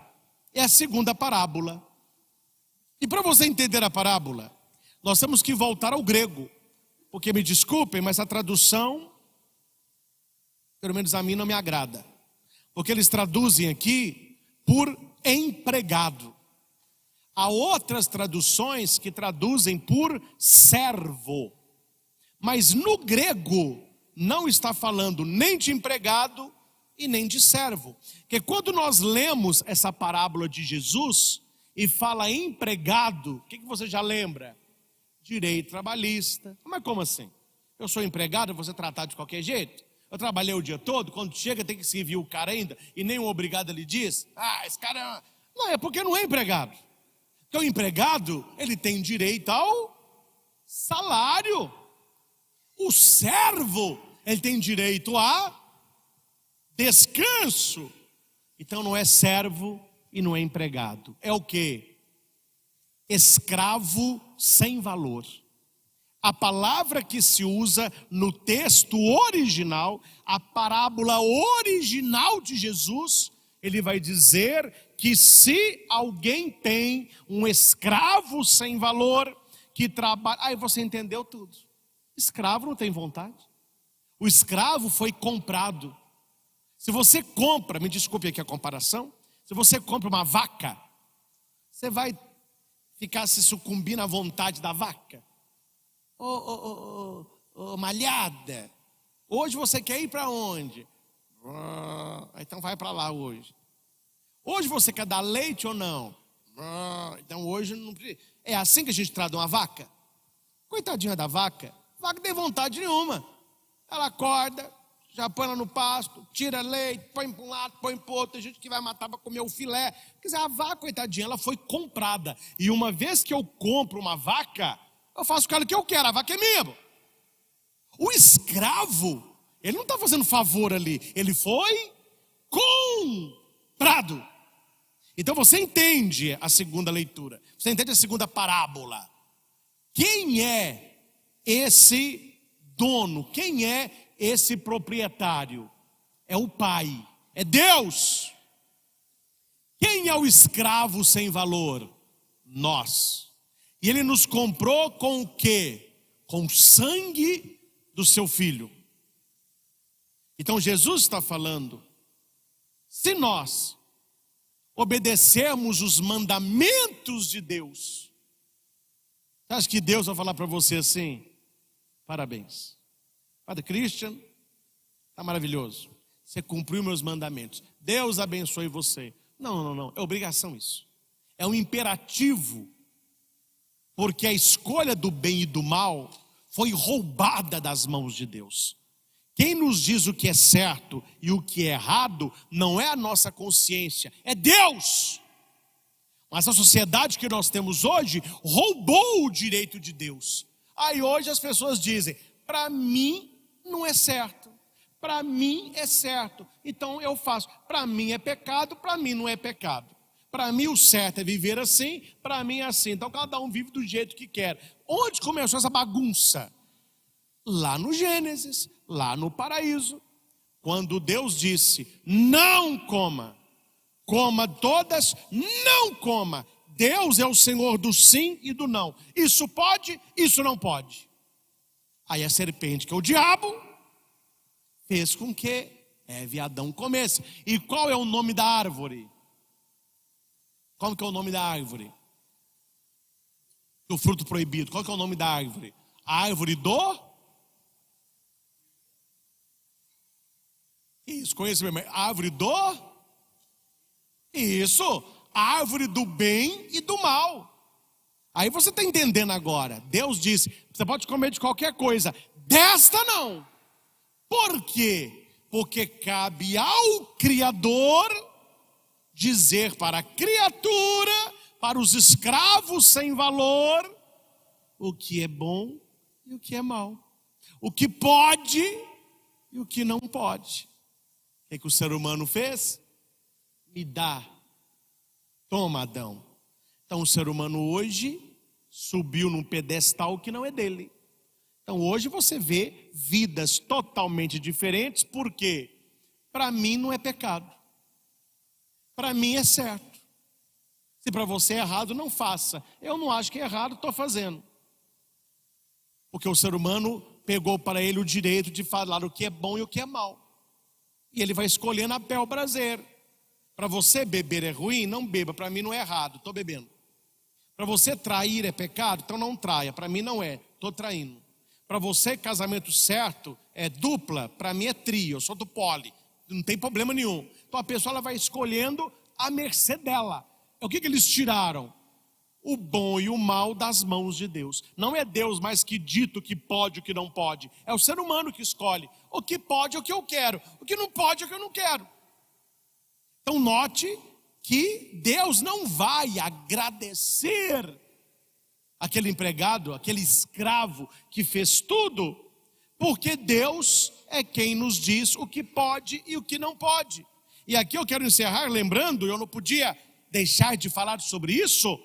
é a segunda parábola. E para você entender a parábola, nós temos que voltar ao grego, porque me desculpem, mas a tradução, pelo menos a mim, não me agrada, porque eles traduzem aqui por empregado. Há outras traduções que traduzem por servo, mas no grego não está falando nem de empregado e nem de servo. Porque quando nós lemos essa parábola de Jesus e fala empregado, o que você já lembra? Direito trabalhista. Mas como assim? Eu sou empregado, eu vou ser tratado de qualquer jeito? Eu trabalhei o dia todo, quando chega tem que servir o cara ainda, e nem um obrigado ele diz, esse cara... Não, é porque não é empregado. Porque o empregado, ele tem direito ao salário. O servo, ele tem direito a descanso. Então não é servo e não é empregado. É o quê? Escravo sem valor. A palavra que se usa no texto original, a parábola original de Jesus, ele vai dizer que se alguém tem um escravo sem valor, que trabalha... Aí você entendeu tudo. Escravo não tem vontade. O escravo foi comprado. Se você compra, me desculpe aqui a comparação, se você compra uma vaca, você vai ficar se sucumbindo à vontade da vaca? Malhada, hoje você quer ir para onde? Então vai para lá hoje. Hoje você quer dar leite ou não? Então hoje não precisa. É assim que a gente trata uma vaca? Coitadinha da vaca, a vaca não tem vontade nenhuma. Ela acorda, já põe ela no pasto, tira leite, põe para um lado, põe para o outro. Tem gente que vai matar para comer o filé. Quer dizer, a vaca, coitadinha, ela foi comprada. E uma vez que eu compro uma vaca, eu faço o que eu quero, a vaca é minha. O escravo, ele não está fazendo favor ali, ele foi comprado. Então você entende a segunda leitura, você entende a segunda parábola. Quem é esse dono? Quem é esse proprietário? É o Pai, é Deus. Quem é o escravo sem valor? Nós. E ele nos comprou com o quê? Com o sangue do seu filho. Então Jesus está falando, se nós obedecermos os mandamentos de Deus, você acha que Deus vai falar para você assim? Parabéns, Padre Christian, está maravilhoso, você cumpriu meus mandamentos, Deus abençoe você. Não, é obrigação isso, é um imperativo. Porque a escolha do bem e do mal foi roubada das mãos de Deus. Quem nos diz o que é certo e o que é errado não é a nossa consciência, é Deus. Mas a sociedade que nós temos hoje roubou o direito de Deus. Aí hoje as pessoas dizem, para mim não é certo, para mim é certo, então eu faço. Para mim é pecado, para mim não é pecado. Para mim o certo é viver assim, para mim é assim. Então cada um vive do jeito que quer. Onde começou essa bagunça? Lá no Gênesis, lá no paraíso. Quando Deus disse, não coma, coma todas, não coma. Deus é o Senhor do sim e do não. Isso pode, isso não pode. Aí a serpente, que é o diabo, fez com que Eva e Adão comessem. E qual é o nome da árvore? Qual que é o nome da árvore? Do fruto proibido. Qual que é o nome da árvore? A árvore do... Isso, conhece mesmo. Árvore do... Isso, a árvore do bem e do mal. Aí você está entendendo agora. Deus disse, você pode comer de qualquer coisa, desta não. Por quê? Porque cabe ao Criador dizer para a criatura, para os escravos sem valor, o que é bom e o que é mal. O que pode e o que não pode. O que o ser humano fez? Me dá. Toma, Adão. Então o ser humano hoje subiu num pedestal que não é dele. Então hoje você vê vidas totalmente diferentes, porque para mim não é pecado. Para mim é certo. Se para você é errado, não faça. Eu não acho que é errado, estou fazendo. Porque o ser humano pegou para ele o direito de falar o que é bom e o que é mal. E ele vai escolhendo a bel prazer. Para você beber é ruim, não beba. Para mim não é errado, estou bebendo. Para você trair é pecado, então não traia. Para mim não é, estou traindo. Para você casamento certo é dupla, para mim é trio, eu sou do poli. Não tem problema nenhum. Então a pessoa ela vai escolhendo a mercê dela. O que eles tiraram? O bom e o mal das mãos de Deus. Não é Deus mais que dito o que pode e o que não pode. É o ser humano que escolhe. O que pode é o que eu quero. O que não pode é o que eu não quero. Então note que Deus não vai agradecer aquele empregado, aquele escravo que fez tudo, porque Deus é quem nos diz o que pode e o que não pode. E aqui eu quero encerrar lembrando, eu não podia deixar de falar sobre isso.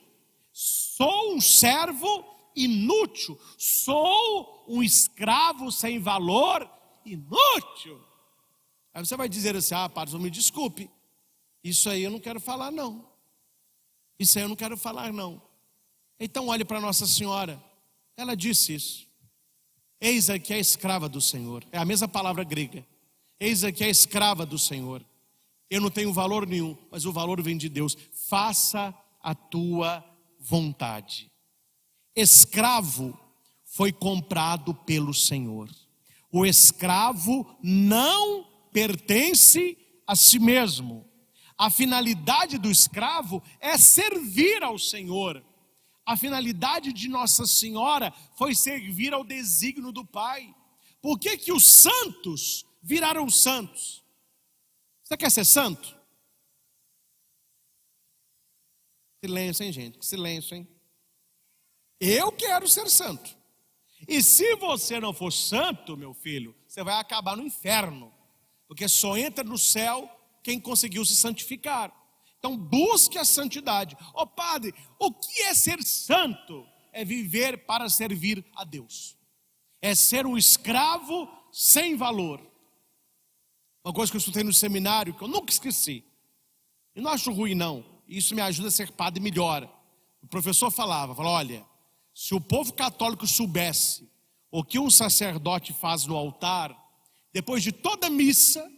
Sou um servo inútil, sou um escravo sem valor, inútil. Aí você vai dizer assim, padre, me desculpe, isso aí eu não quero falar não. Isso aí eu não quero falar não. Então olhe para Nossa Senhora, ela disse isso. Eis aqui a escrava do Senhor, é a mesma palavra grega. Eis aqui a escrava do Senhor. Eu não tenho valor nenhum, mas o valor vem de Deus. Faça a tua vontade. Escravo foi comprado pelo Senhor. O escravo não pertence a si mesmo. A finalidade do escravo é servir ao Senhor. A finalidade de Nossa Senhora foi servir ao desígnio do Pai. Por que que os santos viraram santos? Você quer ser santo? Silêncio, hein, gente? Que silêncio, hein? Eu quero ser santo. E se você não for santo, meu filho, você vai acabar no inferno. Porque só entra no céu quem conseguiu se santificar. Então busque a santidade. Padre, o que é ser santo? É viver para servir a Deus. É ser um escravo sem valor. Uma coisa que eu estudei no seminário, que eu nunca esqueci. E não acho ruim não. Isso me ajuda a ser padre melhor. O professor falava, olha, se o povo católico soubesse o que um sacerdote faz no altar, depois de toda missa,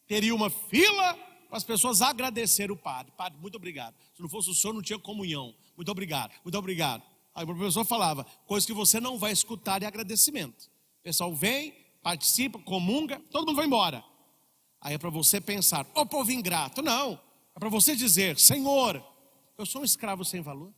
teria uma fila para as pessoas agradecer o padre. Padre, muito obrigado. Se não fosse o senhor, não tinha comunhão. Muito obrigado, muito obrigado. Aí o professor falava, coisa que você não vai escutar é agradecimento. O pessoal vem, participa, comunga, todo mundo vai embora. Aí é para você pensar, povo ingrato. Não, é para você dizer, Senhor, eu sou um escravo sem valor.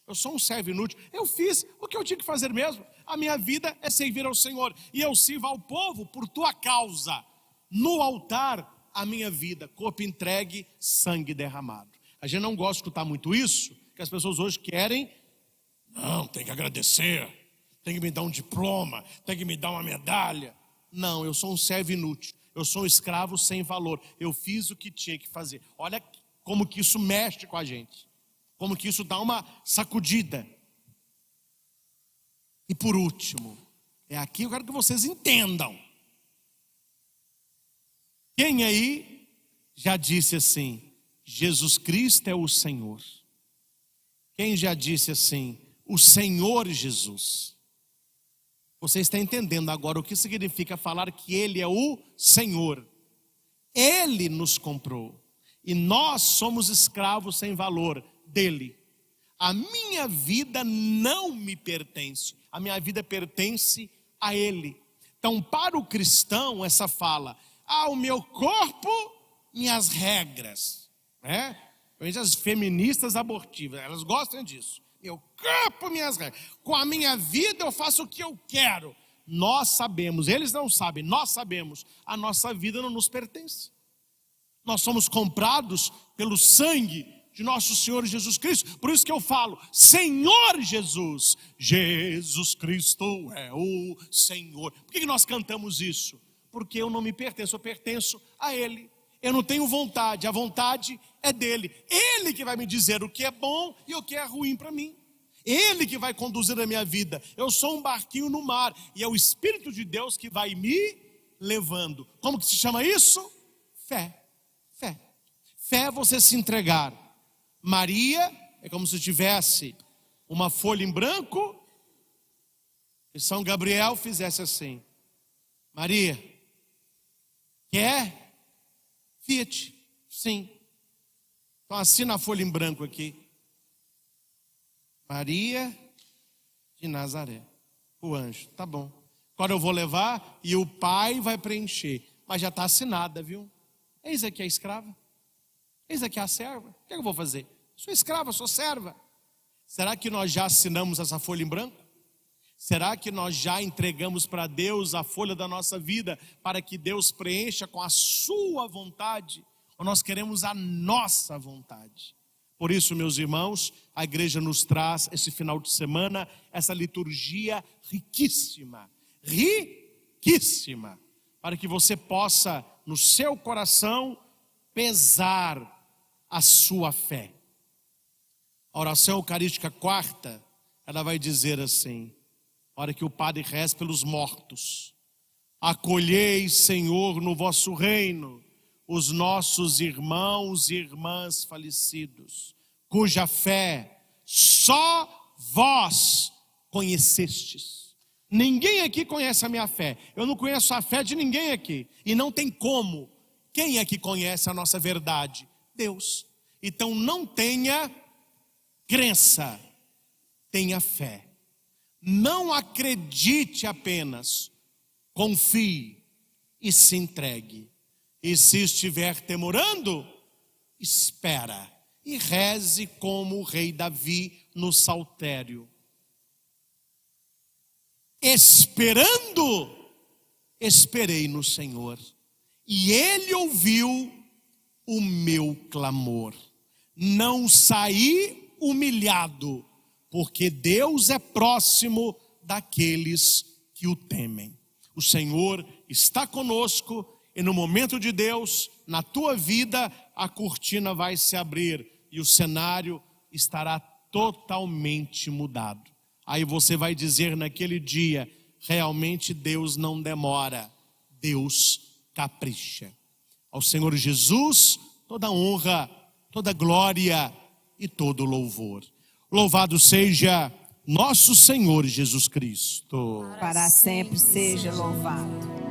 Eu sou um servo inútil. Eu fiz o que eu tinha que fazer mesmo. A minha vida é servir ao Senhor. E eu sirvo ao povo por tua causa. No altar, a minha vida, corpo entregue, sangue derramado. A gente não gosta de escutar muito isso, que as pessoas hoje querem, não, tem que agradecer, tem que me dar um diploma, tem que me dar uma medalha. Não, eu sou um servo inútil, eu sou um escravo sem valor. Eu fiz o que tinha que fazer. Olha como que isso mexe com a gente, como que isso dá uma sacudida. E por último, é aqui eu quero que vocês entendam. Quem aí já disse assim: Jesus Cristo é o Senhor? Quem já disse assim: o Senhor Jesus? Você está entendendo agora o que significa falar que Ele é o Senhor? Ele nos comprou e nós somos escravos sem valor dele. A minha vida não me pertence, a minha vida pertence a Ele. Então, para o cristão, essa fala: o meu corpo, minhas regras, né? As feministas abortivas, elas gostam disso. Meu corpo, minhas regras. Com a minha vida eu faço o que eu quero. Nós sabemos, eles não sabem, nós sabemos, a nossa vida não nos pertence. Nós somos comprados pelo sangue de nosso Senhor Jesus Cristo. Por isso que eu falo: Senhor Jesus, Jesus Cristo é o Senhor. Por que nós cantamos isso? Porque eu não me pertenço, eu pertenço a Ele. Eu não tenho vontade, a vontade é dele. Ele que vai me dizer o que é bom e o que é ruim para mim. Ele que vai conduzir a minha vida. Eu sou um barquinho no mar e é o Espírito de Deus que vai me levando. Como que se chama isso? Fé. Fé. Fé é você se entregar. Maria é como se tivesse uma folha em branco e São Gabriel fizesse assim: Maria, quer? Fiat, sim. Então assina a folha em branco aqui: Maria de Nazaré. O anjo, tá bom. Agora eu vou levar e o pai vai preencher. Mas já está assinada, viu? Eis aqui a escrava, eis aqui a serva. O que eu vou fazer? Sou escrava, sou serva. Será que nós já assinamos essa folha em branco? Será que nós já entregamos para Deus a folha da nossa vida para que Deus preencha com a sua vontade? Ou nós queremos a nossa vontade? Por isso, meus irmãos, a igreja nos traz esse final de semana essa liturgia riquíssima, riquíssima, para que você possa no seu coração pesar a sua fé. A oração eucarística quarta, ela vai dizer assim: a hora que o padre reza pelos mortos: acolhei, Senhor, no vosso reino os nossos irmãos e irmãs falecidos, cuja fé só vós conhecestes. Ninguém aqui conhece a minha fé. Eu não conheço a fé de ninguém aqui. E não tem como. Quem é que conhece a nossa verdade? Deus. Então não tenha crença, tenha fé. Não acredite apenas, confie e se entregue. E se estiver temorando, espera e reze como o rei Davi no saltério. Esperando, esperei no Senhor, e Ele ouviu o meu clamor. Não saí humilhado, porque Deus é próximo daqueles que o temem. O Senhor está conosco e no momento de Deus, na tua vida, a cortina vai se abrir e o cenário estará totalmente mudado. Aí você vai dizer naquele dia: realmente Deus não demora, Deus capricha. Ao Senhor Jesus, toda honra, toda glória e todo louvor. Louvado seja nosso Senhor Jesus Cristo. Para sempre seja louvado.